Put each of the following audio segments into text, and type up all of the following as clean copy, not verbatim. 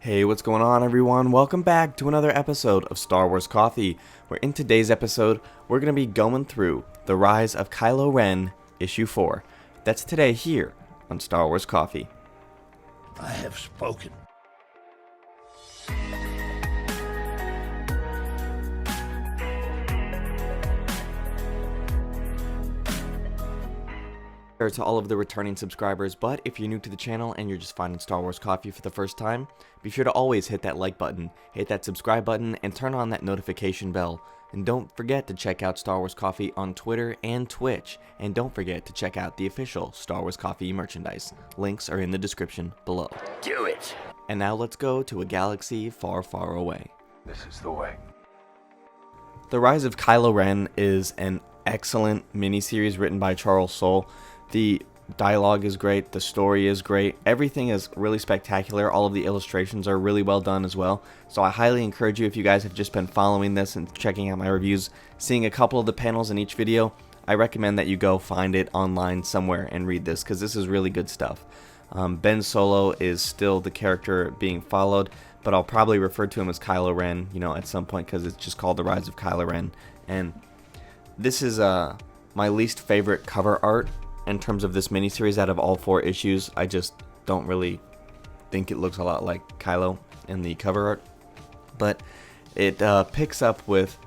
Hey, what's going on everyone? Welcome back to another episode of Star Wars Coffee, where in today's episode, we're going to be going through The Rise of Kylo Ren, Issue 4. That's today here on Star Wars Coffee. I have spoken. To all of the returning subscribers, but if you're new to the channel and you're just finding Star Wars Coffee for the first time, be sure to always hit that like button, hit that subscribe button, and turn on that notification bell. And don't forget to check out Star Wars Coffee on Twitter and Twitch, and don't forget to check out the official Star Wars Coffee merchandise. Links are in the description below. Do it! And now let's go to a galaxy far, far away. This is the way. The Rise of Kylo Ren is an excellent miniseries written by Charles Soule. The dialogue is great, the story is great, everything is really spectacular, all of the illustrations are really well done as well, so I highly encourage you, if you guys have just been following this and checking out my reviews, seeing a couple of the panels in each video, I recommend that you go find it online somewhere and read this, because this is really good stuff. Ben Solo is still the character being followed, but I'll probably refer to him as Kylo Ren, at some point, because it's just called The Rise of Kylo Ren, and this is my least favorite cover art in terms of this miniseries out of all 4 issues. I just don't really think it looks a lot like Kylo in the cover art. But it picks up with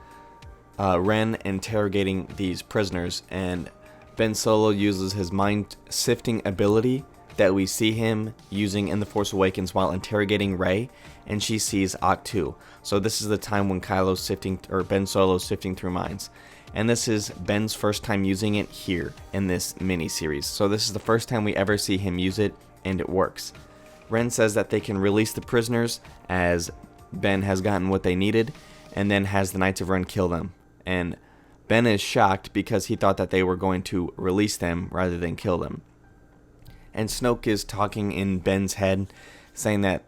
Ren interrogating these prisoners, and Ben Solo uses his mind-sifting ability that we see him using in The Force Awakens while interrogating Rey, and she sees Ahch-To. So this is the time when Ben Solo's sifting through minds. And this is Ben's first time using it here in this mini-series. So this is the first time we ever see him use it, and it works. Ren says that they can release the prisoners as Ben has gotten what they needed, and then has the Knights of Ren kill them. And Ben is shocked because he thought that they were going to release them rather than kill them. And Snoke is talking in Ben's head, saying that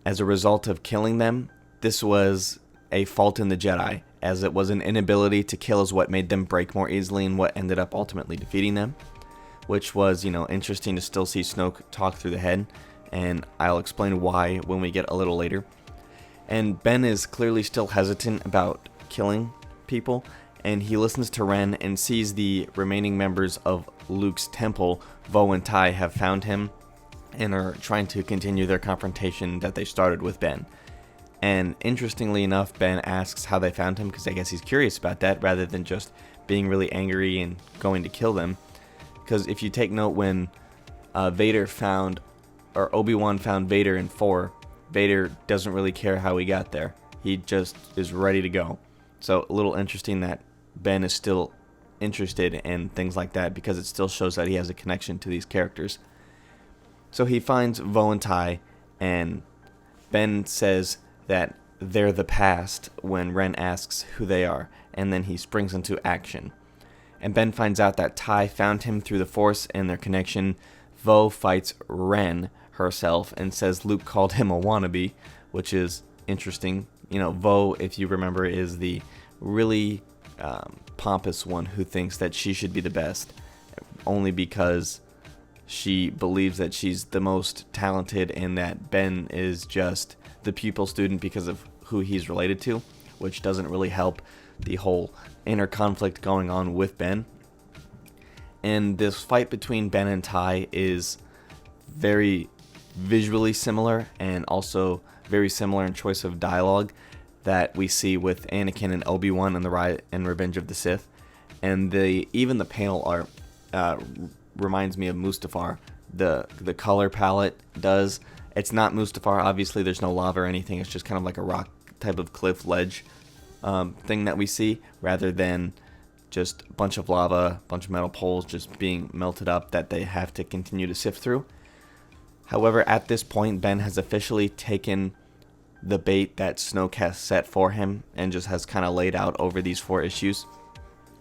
as a result of killing them, this was a fault in the Jedi, as it was an inability to kill is what made them break more easily and what ended up ultimately defeating them, which was, interesting to still see Snoke talk through the head, and I'll explain why when we get a little later. And Ben is clearly still hesitant about killing people, and he listens to Ren and sees the remaining members of Luke's temple, Vo and Tai, have found him and are trying to continue their confrontation that they started with Ben. And interestingly enough, Ben asks how they found him, because I guess he's curious about that rather than just being really angry and going to kill them. Because if you take note, when Obi-Wan found Vader in 4, Vader doesn't really care how he got there. He just is ready to go. So a little interesting that Ben is still interested in things like that, because it still shows that he has a connection to these characters. So he finds Vo and Tai, and Ben says that they're the past when Ren asks who they are, and then he springs into action. And Ben finds out that Tai found him through the Force and their connection. Vo fights Ren herself and says Luke called him a wannabe, which is interesting. Vo, if you remember, is the really pompous one who thinks that she should be the best, only because she believes that she's the most talented and that Ben is just the pupil student because of who he's related to, which doesn't really help the whole inner conflict going on with Ben. And this fight between Ben and Tai is very visually similar, and also very similar in choice of dialogue that we see with Anakin and Obi-Wan in The Rise and Revenge of the Sith. And even the panel art reminds me of Mustafar. The color palette does. It's not Mustafar, obviously there's no lava or anything, it's just kind of like a rock type of cliff ledge thing that we see, rather than just a bunch of lava, a bunch of metal poles just being melted up that they have to continue to sift through. However, at this point, Ben has officially taken the bait that Snoke has set for him and just has kind of laid out over these 4 issues,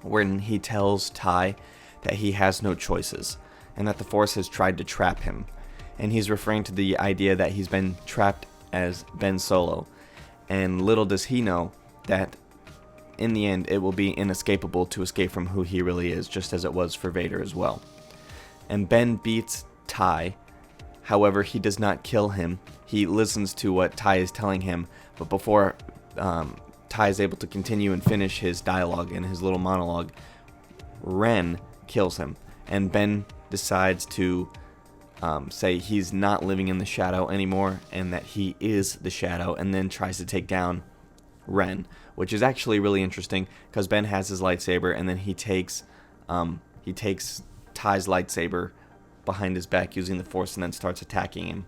when he tells Tai that he has no choices and that the Force has tried to trap him. And he's referring to the idea that he's been trapped as Ben Solo. And little does he know that in the end it will be inescapable to escape from who he really is, just as it was for Vader as well. And Ben beats Tai. However, he does not kill him. he listens to what Ty is telling him, but before Ty is able to continue and finish his dialogue and his little monologue, Ren kills him, and Ben decides to say he's not living in the shadow anymore and that he is the shadow, and then tries to take down Ren, which is actually really interesting because Ben has his lightsaber, and then he takes Ty's lightsaber behind his back using the Force, and then starts attacking him.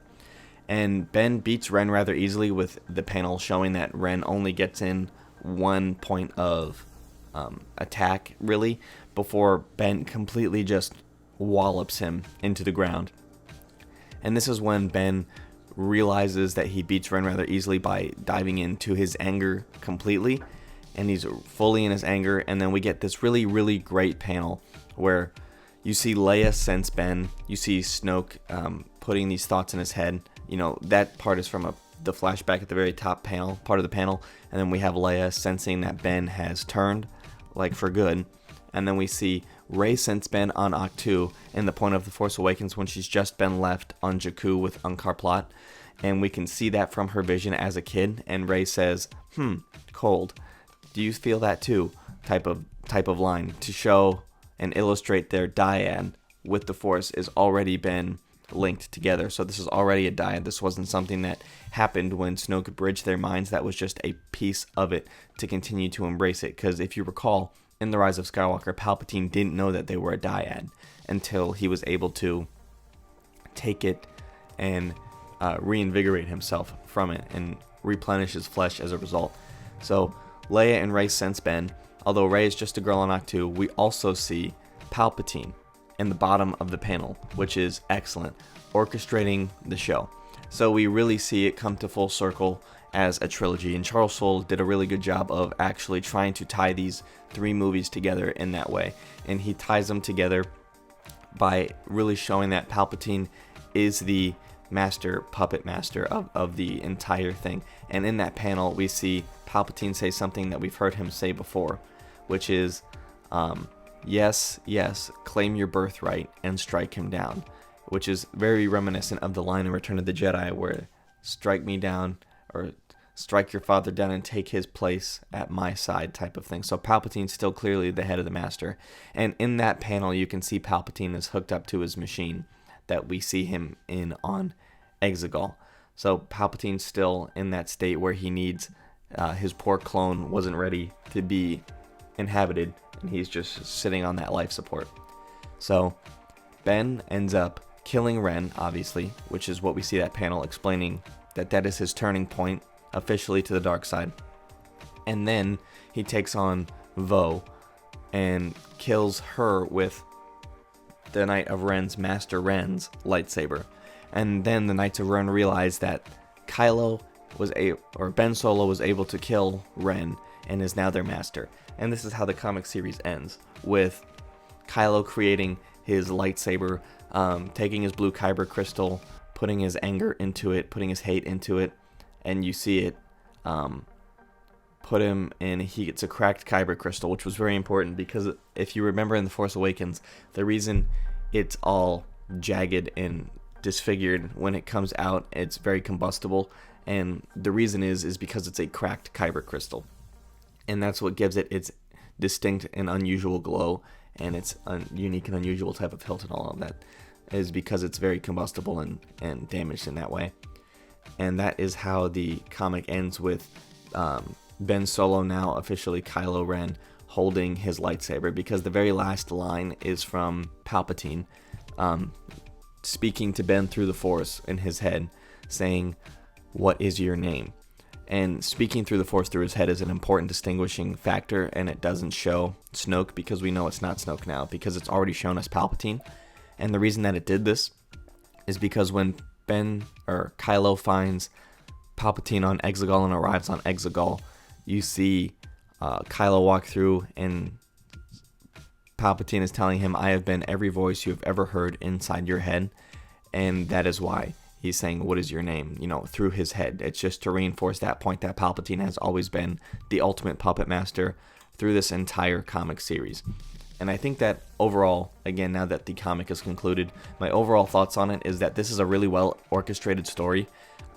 And Ben beats Ren rather easily, with the panel showing that Ren only gets in one point of attack, really, before Ben completely just wallops him into the ground. And this is when Ben realizes that he beats Ren rather easily by diving into his anger completely, and he's fully in his anger. And then we get this really, really great panel where you see Leia sense Ben, you see Snoke putting these thoughts in his head. You know, that part is from the flashback at the very top part of the panel, and then we have Leia sensing that Ben has turned, like for good. And then we see Rey sense Ben on Ahch-To in the point of The Force Awakens when she's just been left on Jakku with Unkar Plutt, and we can see that from her vision as a kid. And Rey says, cold. Do you feel that too? Type of line to show and illustrate their dyad with the Force is already been linked together. So this is already a dyad. This wasn't something that happened when Snoke bridged their minds. That was just a piece of it to continue to embrace it. Because if you recall, in The Rise of Skywalker, Palpatine didn't know that they were a dyad until he was able to take it and reinvigorate himself from it and replenish his flesh as a result. So Leia and Rey sense Ben. Although Rey is just a girl on Ahch-To, we also see Palpatine in the bottom of the panel, which is excellent, orchestrating the show. So we really see it come to full circle as a trilogy, and Charles Soule did a really good job of actually trying to tie these 3 movies together in that way. And he ties them together by really showing that Palpatine is the puppet master of the entire thing. And in that panel, we see Palpatine say something that we've heard him say before, which is, yes, claim your birthright and strike him down, which is very reminiscent of the line in Return of the Jedi where strike me down, or strike your father down and take his place at my side type of thing. So Palpatine's still clearly the head of the master. And in that panel, you can see Palpatine is hooked up to his machine that we see him in on Exegol. So Palpatine's still in that state where he needs, his poor clone wasn't ready to be inhabited, and he's just sitting on that life support. So Ben ends up killing Ren, obviously, which is what we see that panel explaining that is his turning point officially to the dark side. And then he takes on Vo and kills her with the Knight of Ren's, Master Ren's lightsaber. And then the Knights of Ren realize that Ben Solo was able to kill Ren and is now their master. And this is how the comic series ends, with Kylo creating his lightsaber, taking his blue kyber crystal, putting his anger into it, putting his hate into it, and you see it put him in. He gets a cracked kyber crystal, which was very important because if you remember in The Force Awakens, the reason it's all jagged and disfigured when it comes out, it's very combustible, and the reason is because it's a cracked kyber crystal, and that's what gives it its distinct and unusual glow, and its unique and unusual type of hilt, and all of that is because it's very combustible and damaged in that way. And that is how the comic ends, with Ben Solo, now officially Kylo Ren, holding his lightsaber, because the very last line is from Palpatine speaking to Ben through the Force in his head, saying, "What is your name?" And speaking through the Force through his head is an important distinguishing factor, and it doesn't show Snoke, because we know it's not Snoke now, because it's already shown us Palpatine. And the reason that it did this is because when Kylo finds Palpatine on Exegol and arrives on Exegol, you see Kylo walk through, and Palpatine is telling him, "I have been every voice you have ever heard inside your head," and that is why he's saying, "What is your name?" Through his head. It's just to reinforce that point that Palpatine has always been the ultimate puppet master through this entire comic series. And I think that overall, again, now that the comic is concluded, my overall thoughts on it is that this is a really well orchestrated story.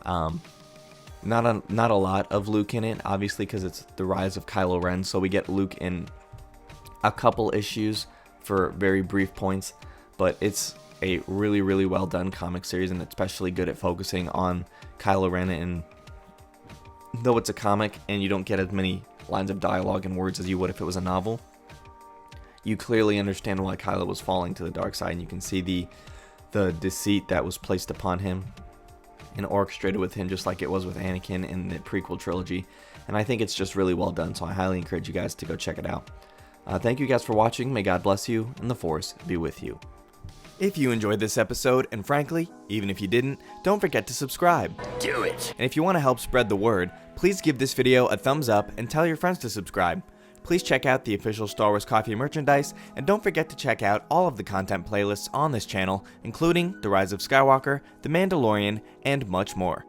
Not a lot of Luke in it, obviously, because it's the rise of Kylo Ren. So we get Luke in a couple issues for very brief points, but it's a really, really well done comic series, and especially good at focusing on Kylo Ren. And though it's a comic and you don't get as many lines of dialogue and words as you would if it was a novel, you clearly understand why Kylo was falling to the dark side, and you can see the deceit that was placed upon him and orchestrated with him, just like it was with Anakin in the prequel trilogy. And I think it's just really well done, so I highly encourage you guys to go check it out. Thank you guys for watching. May God bless you, and the Force be with you. If you enjoyed this episode, and frankly, even if you didn't, don't forget to subscribe. Do it. And if you want to help spread the word, please give this video a thumbs up and tell your friends to subscribe. Please check out the official Star Wars Coffee merchandise, and don't forget to check out all of the content playlists on this channel, including The Rise of Skywalker, The Mandalorian, and much more.